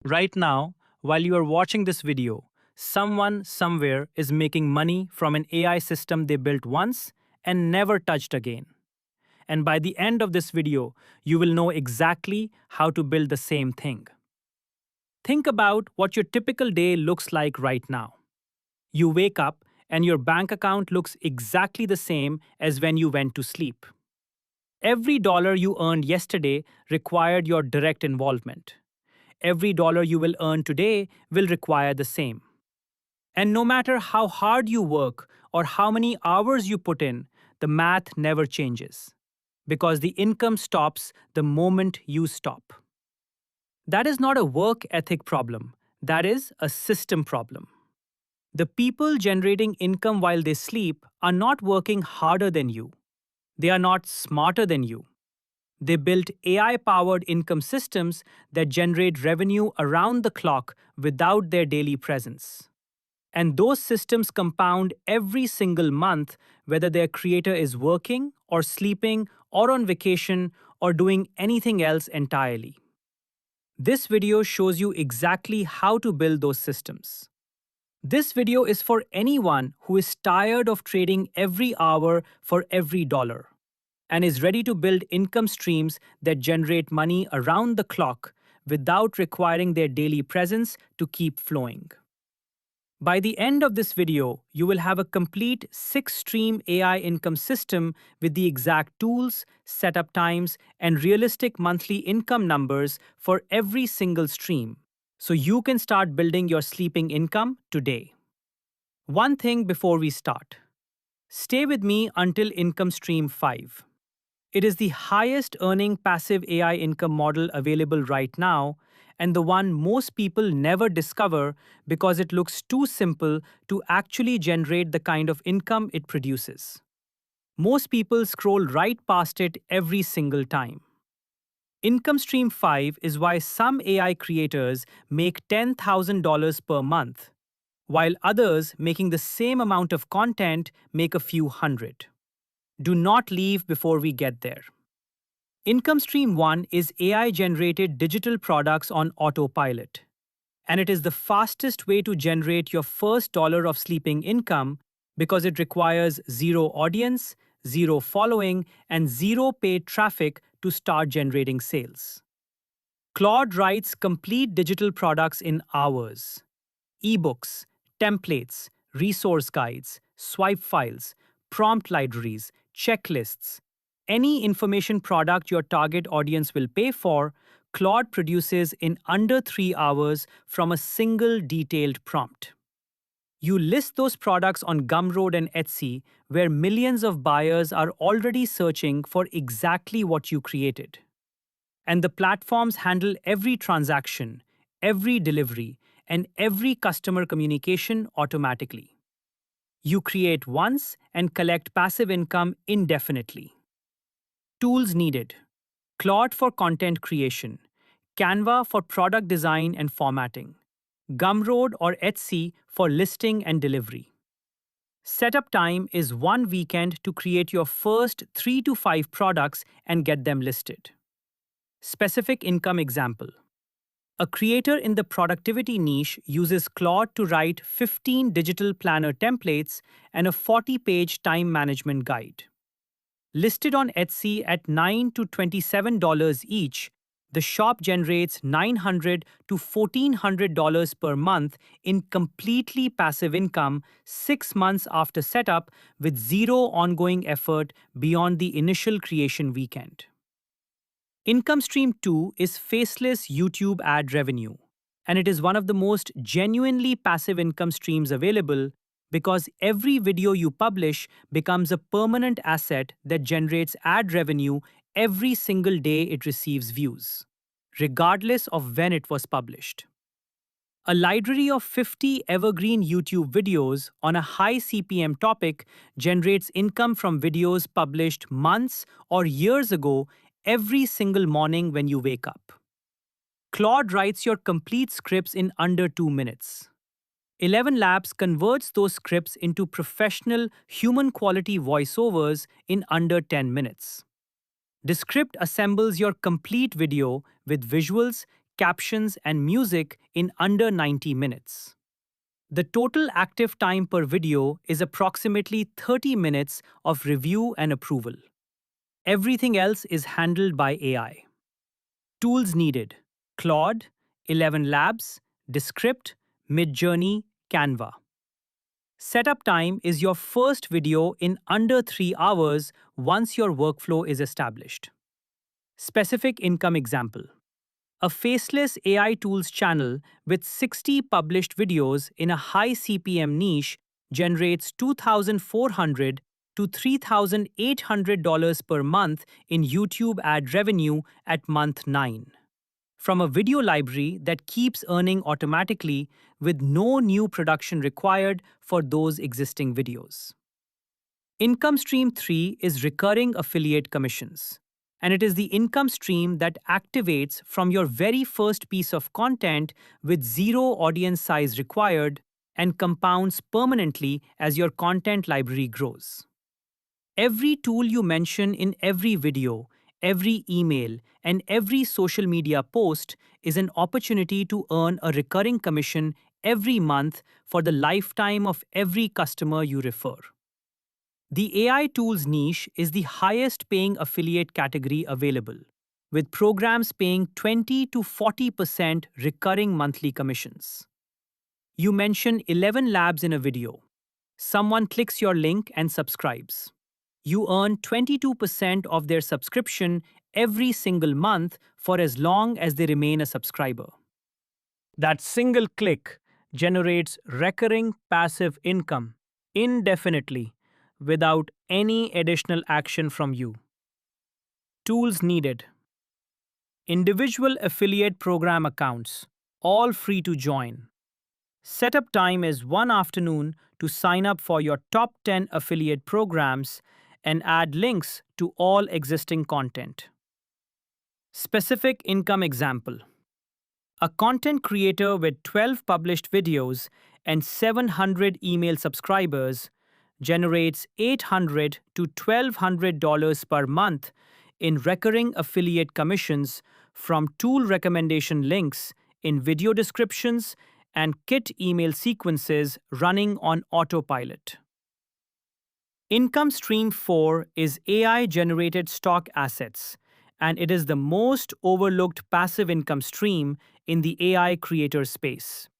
Right now, while you are watching this video, someone somewhere is making money from an AI system they built once and never touched again. And by the end of this video, you will know exactly how to build the same thing. Think about what your typical day looks like right now. You wake up and your bank account looks exactly the same as when you went to sleep. Every dollar you earned yesterday required your direct involvement. Every dollar you will earn today will require the same. And no matter how hard you work or how many hours you put in, the math never changes. Because the income stops the moment you stop. That is not a work ethic problem, that is a system problem. The people generating income while they sleep are not working harder than you. They are not smarter than you. They built AI powered income systems that generate revenue around the clock without their daily presence. And those systems compound every single month, whether their creator is working or sleeping or on vacation or doing anything else entirely. This video shows you exactly how to build those systems. This video is for anyone who is tired of trading every hour for every dollar and is ready to build income streams that generate money around the clock without requiring their daily presence to keep flowing. By the end of this video, you will have a complete 6-stream AI income system with the exact tools, setup times, and realistic monthly income numbers for every single stream, so you can start building your sleeping income today. One thing before we start. Stay with me until income stream 5. It is the highest earning passive AI income model available right now, and the one most people never discover because it looks too simple to actually generate the kind of income it produces. Most people scroll right past it every single time. Income Stream 5 is why some AI creators make $10,000 per month, while others making the same amount of content make a few hundred. Do not leave before we get there. Income Stream 1 is AI-generated digital products on autopilot. And it is the fastest way to generate your first dollar of sleeping income because it requires zero audience, zero following, and zero paid traffic to start generating sales. Claude writes complete digital products in hours. Ebooks, templates, resource guides, swipe files, prompt libraries, checklists. Any information product your target audience will pay for, Claude produces in under 3 hours from a single detailed prompt. You list those products on Gumroad and Etsy, where millions of buyers are already searching for exactly what you created. And the platforms handle every transaction, every delivery, and every customer communication automatically. You create once and collect passive income indefinitely. Tools needed: Claude for content creation, Canva for product design and formatting, Gumroad or Etsy for listing and delivery. Setup time is 1 weekend to create your first 3 to 5 products and get them listed. Specific income example. A creator in the productivity niche uses Claude to write 15 digital planner templates and a 40-page time management guide. Listed on Etsy at $9 to $27 each, the shop generates $900 to $1,400 per month in completely passive income 6 months after setup with zero ongoing effort beyond the initial creation weekend. Income Stream 2 is Faceless YouTube Ad Revenue, and it is one of the most genuinely passive income streams available because every video you publish becomes a permanent asset that generates ad revenue every single day it receives views, regardless of when it was published. A library of 50 evergreen YouTube videos on a high CPM topic generates income from videos published months or years ago every single morning when you wake up. Claude writes your complete scripts in under 2 minutes. ElevenLabs converts those scripts into professional, human-quality voiceovers in under 10 minutes. Descript assembles your complete video with visuals, captions, and music in under 90 minutes. The total active time per video is approximately 30 minutes of review and approval. Everything else is handled by AI. Tools needed: Claude, ElevenLabs, Descript, Midjourney, Canva. Setup time is your first video in under 3 hours once your workflow is established. Specific income example: a faceless AI tools channel with 60 published videos in a high CPM niche generates $2,400 to $3,800 per month in YouTube ad revenue at month 9. From a video library that keeps earning automatically with no new production required for those existing videos. Income stream 3 is recurring affiliate commissions. And it is the income stream that activates from your very first piece of content with zero audience size required and compounds permanently as your content library grows. Every tool you mention in every video, every email, and every social media post is an opportunity to earn a recurring commission every month for the lifetime of every customer you refer. The AI tools niche is the highest paying affiliate category available, with programs paying 20 to 40% recurring monthly commissions. You mention ElevenLabs in a video. Someone clicks your link and subscribes. You earn 22% of their subscription every single month for as long as they remain a subscriber. That single click generates recurring passive income indefinitely without any additional action from you. Tools needed: individual affiliate program accounts, all free to join. Setup time is 1 afternoon to sign up for your top 10 affiliate programs and add links to all existing content. Specific income example: a content creator with 12 published videos and 700 email subscribers generates $800 to $1,200 per month in recurring affiliate commissions from tool recommendation links in video descriptions and kit email sequences running on autopilot. Income stream 4 is AI-generated stock assets, and it is the most overlooked passive income stream in the AI creator space.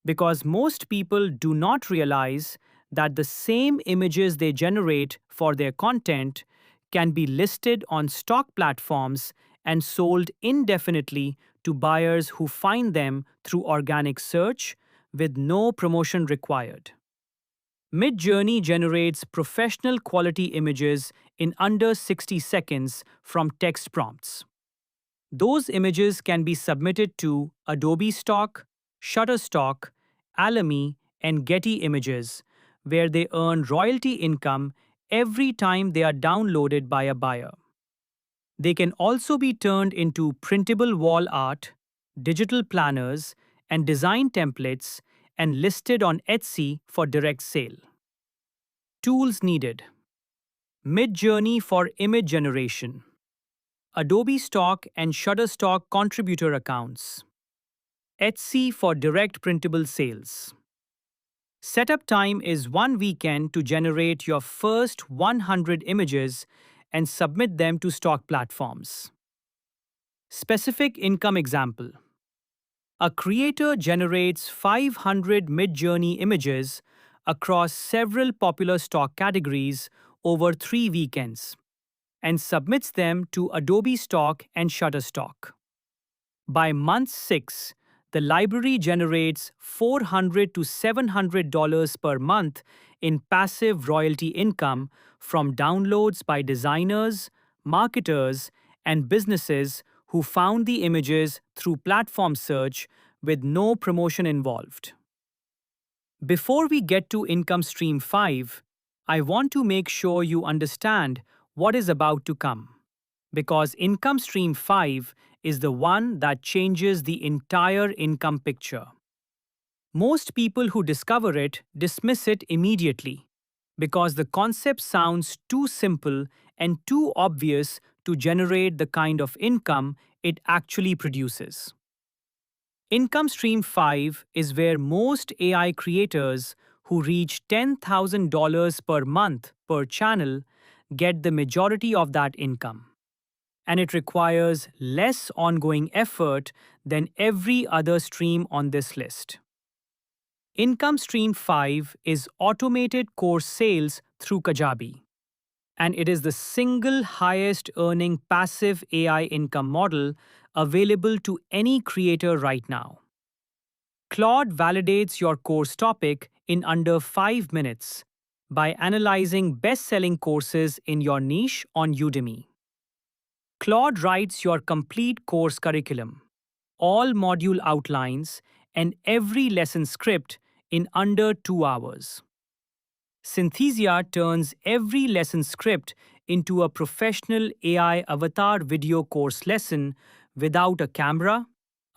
Because most people do not realize that the same images they generate for their content can be listed on stock platforms and sold indefinitely to buyers who find them through organic search with no promotion required. Midjourney generates professional quality images in under 60 seconds from text prompts. Those images can be submitted to Adobe Stock, Shutterstock, Alamy, and Getty Images, where they earn royalty income every time they are downloaded by a buyer. They can also be turned into printable wall art, digital planners, and design templates and listed on Etsy for direct sale. Tools needed: Midjourney for image generation, Adobe Stock and Shutterstock contributor accounts, Etsy for direct printable sales. Setup time is 1 weekend to generate your first 100 images and submit them to stock platforms. Specific income example: a creator generates 500 Midjourney images across several popular stock categories over 3 weekends and submits them to Adobe Stock and Shutterstock. By month 6, the library generates $400 to $700 per month in passive royalty income from downloads by designers, marketers, and businesses who found the images through platform search with no promotion involved. Before we get to income stream 5, I want to make sure you understand what is about to come. Because income stream 5 is the one that changes the entire income picture. Most people who discover it dismiss it immediately because the concept sounds too simple and too obvious to generate the kind of income it actually produces. Income Stream 5 is where most AI creators who reach $10,000 per month per channel get the majority of that income. And it requires less ongoing effort than every other stream on this list. Income Stream 5 is automated course sales through Kajabi, and it is the single highest earning passive AI income model available to any creator right now. Claude validates your course topic in under 5 minutes by analyzing best-selling courses in your niche on Udemy. Claude writes your complete course curriculum, all module outlines, and every lesson script in under 2 hours. Synthesia turns every lesson script into a professional AI avatar video course lesson without a camera,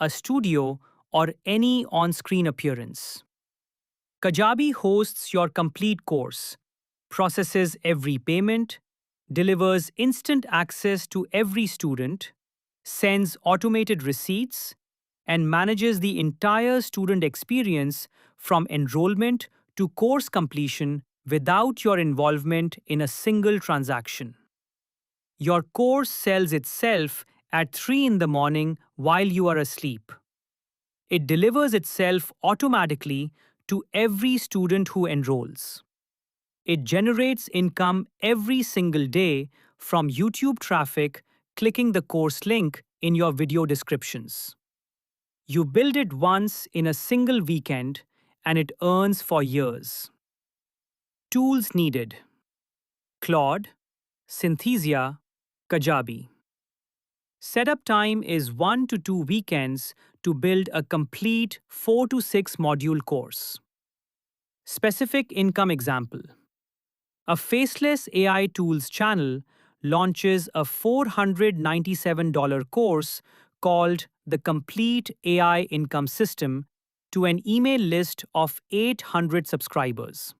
a studio, or any on-screen appearance. Kajabi hosts your complete course, processes every payment, delivers instant access to every student, sends automated receipts, and manages the entire student experience from enrollment to course completion without your involvement in a single transaction. Your course sells itself at 3 in the morning while you are asleep. It delivers itself automatically to every student who enrolls. It generates income every single day from YouTube traffic clicking the course link in your video descriptions. You build it once in a single weekend and it earns for years. Tools needed: Claude, Synthesia, Kajabi. Setup time is 1 to 2 weekends to build a complete 4 to 6 module course. Specific income example: a Faceless AI Tools channel launches a $497 course called the Complete AI Income System to an email list of 800 subscribers.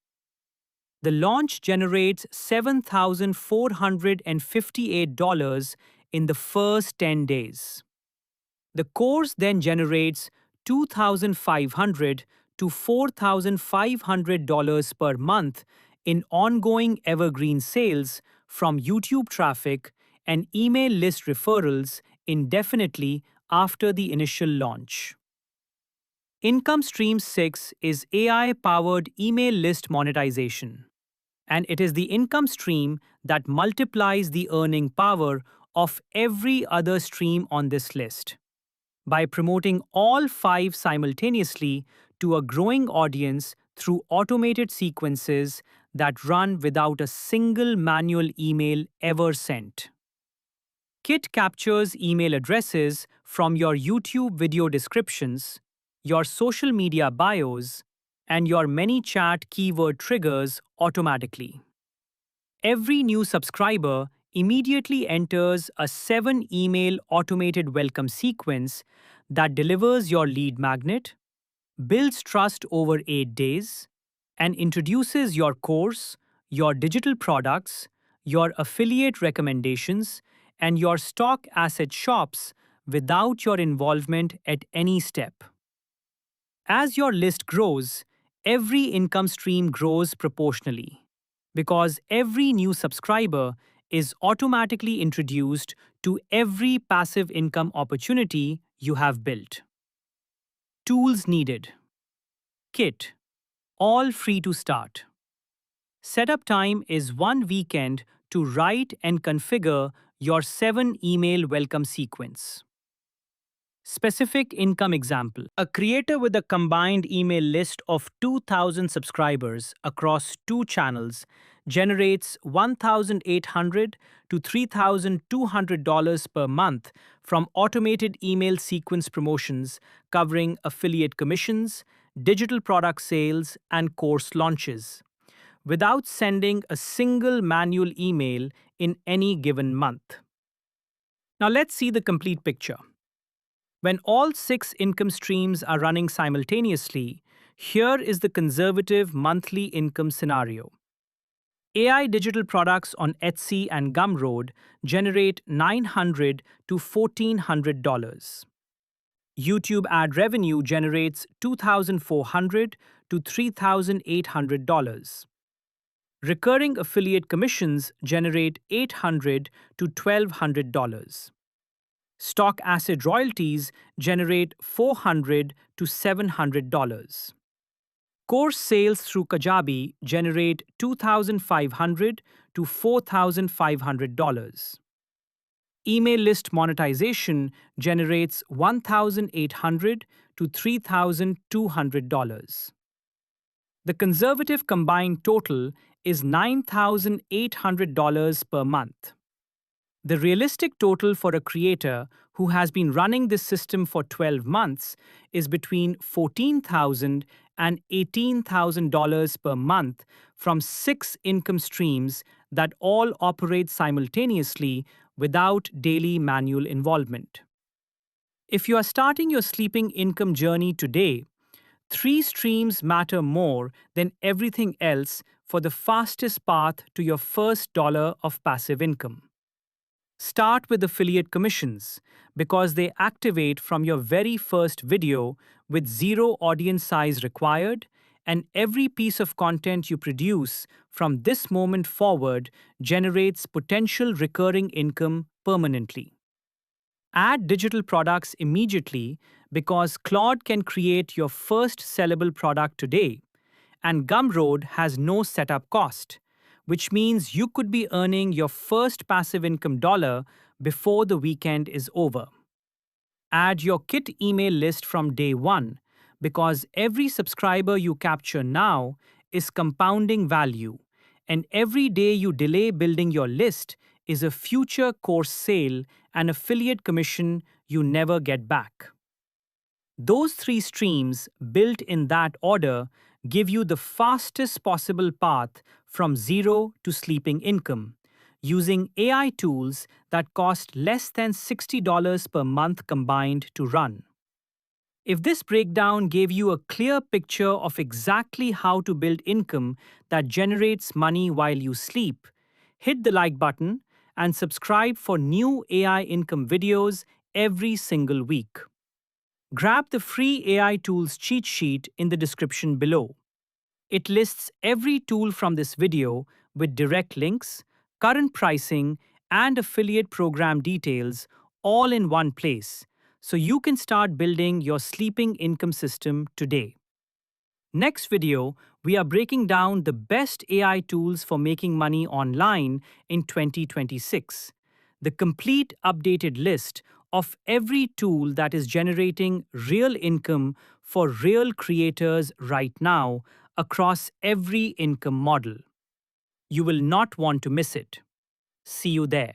The launch generates $7,458 in the first 10 days. The course then generates $2,500 to $4,500 per month in ongoing evergreen sales from YouTube traffic and email list referrals indefinitely after the initial launch. Income Stream 6 is AI-powered email list monetization, and it is the income stream that multiplies the earning power of every other stream on this list. By promoting all 5 simultaneously to a growing audience through automated sequences that run without a single manual email ever sent. Kit captures email addresses from your YouTube video descriptions, your social media bios, and your ManyChat keyword triggers automatically. Every new subscriber immediately enters a 7-email automated welcome sequence that delivers your lead magnet, builds trust over 8 days, and introduces your course, your digital products, your affiliate recommendations, and your stock asset shops without your involvement at any step. As your list grows, every income stream grows proportionally, because every new subscriber is automatically introduced to every passive income opportunity you have built. Tools needed: Kit, all free to start. Setup time is 1 weekend to write and configure your 7-email welcome sequence. Specific income example: a creator with a combined email list of 2,000 subscribers across 2 channels generates $1,800 to $3,200 per month from automated email sequence promotions covering affiliate commissions, digital product sales, and course launches, without sending a single manual email in any given month. Now let's see the complete picture. When all 6 income streams are running simultaneously, here is the conservative monthly income scenario. AI digital products on Etsy and Gumroad generate $900 to $1,400. YouTube ad revenue generates $2,400 to $3,800. Recurring affiliate commissions generate $800 to $1,200. Stock asset royalties generate $400 to $700. Course sales through Kajabi generate $2,500 to $4,500. Email list monetization generates $1,800 to $3,200. The conservative combined total is $9,800 per month. The realistic total for a creator who has been running this system for 12 months is between $14,000 and $18,000 per month from 6 income streams that all operate simultaneously without daily manual involvement. If you are starting your sleeping income journey today, 3 streams matter more than everything else for the fastest path to your first dollar of passive income. Start with affiliate commissions because they activate from your very first video with zero audience size required, and every piece of content you produce from this moment forward generates potential recurring income permanently. Add digital products immediately because Claude can create your first sellable product today, and Gumroad has no setup cost, which means you could be earning your first passive income dollar before the weekend is over. Add your kit email list from day one because every subscriber you capture now is compounding value, and every day you delay building your list is a future course sale and affiliate commission you never get back. Those 3 streams, built in that order, give you the fastest possible path from zero to sleeping income, using AI tools that cost less than $60 per month combined to run. If this breakdown gave you a clear picture of exactly how to build income that generates money while you sleep, hit the like button and subscribe for new AI income videos every single week. Grab the free AI Tools cheat sheet in the description below. It lists every tool from this video with direct links, current pricing, and affiliate program details all in one place, so you can start building your sleeping income system today. Next video, we are breaking down the best AI tools for making money online in 2026. The complete updated list of every tool that is generating real income for real creators right now across every income model. You will not want to miss it. See you there.